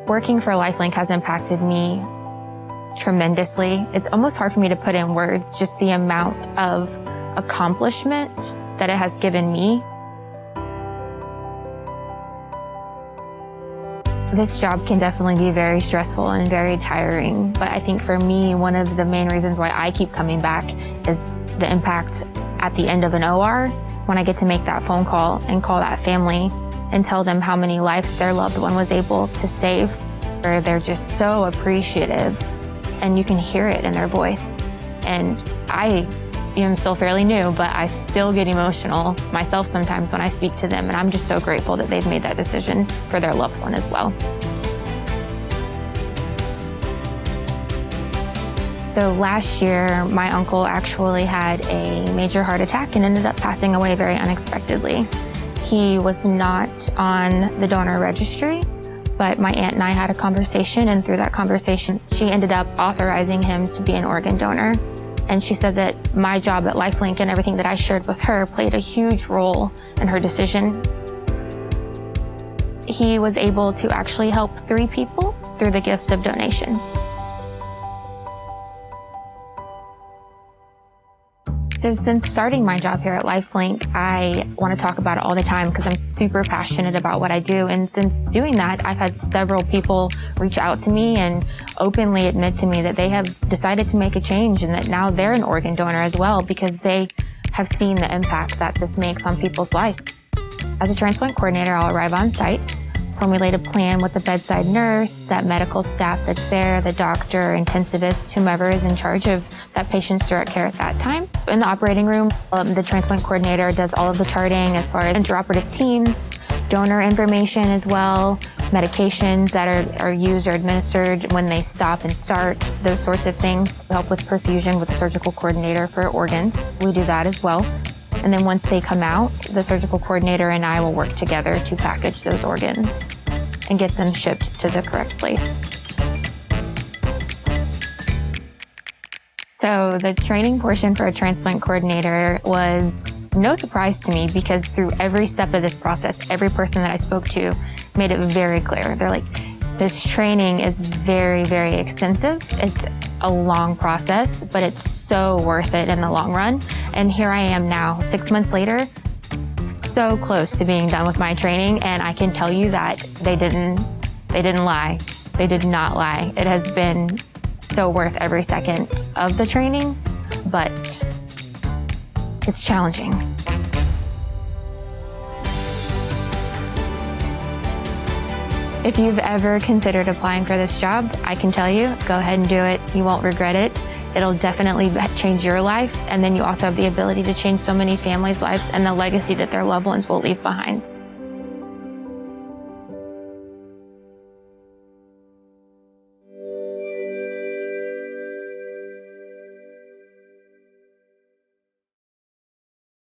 Working for LifeLink has impacted me tremendously. It's almost hard for me to put in words, just the amount of accomplishment that it has given me. This job can definitely be very stressful and very tiring, but I think for me, one of the main reasons why I keep coming back is the impact at the end of an OR, when I get to make that phone call and call that family and tell them how many lives their loved one was able to save. They're just so appreciative, and you can hear it in their voice. And I am still fairly new, but I still get emotional myself sometimes when I speak to them, and I'm just so grateful that they've made that decision for their loved one as well. So last year, my uncle actually had a major heart attack and ended up passing away very unexpectedly. He was not on the donor registry, but my aunt and I had a conversation, and through that conversation, she ended up authorizing him to be an organ donor. And she said that my job at LifeLink and everything that I shared with her played a huge role in her decision. He was able to actually help 3 people through the gift of donation. So since starting my job here at LifeLink, I want to talk about it all the time because I'm super passionate about what I do. And since doing that, I've had several people reach out to me and openly admit to me that they have decided to make a change and that now they're an organ donor as well because they have seen the impact that this makes on people's lives. As a transplant coordinator, I'll arrive on site, formulate a plan with the bedside nurse, that medical staff that's there, the doctor, intensivist, whomever is in charge of that patient's direct care at that time. In the operating room, the transplant coordinator does all of the charting as far as interoperative teams, donor information as well, medications that are used or administered when they stop and start, those sorts of things. Help with perfusion with the surgical coordinator for organs. We do that as well. And then once they come out, the surgical coordinator and I will work together to package those organs and get them shipped to the correct place. So the training portion for a transplant coordinator was no surprise to me because through every step of this process, every person that I spoke to made it very clear. They're like, this training is very, very extensive. It's a long process, but it's so worth it in the long run. And here I am now, 6 months later, so close to being done with my training. And I can tell you that they didn't lie. They did not lie. It has been so worth every second of the training, but it's challenging. If you've ever considered applying for this job, I can tell you, go ahead and do it. You won't regret it. It'll definitely change your life. And then you also have the ability to change so many families' lives and the legacy that their loved ones will leave behind.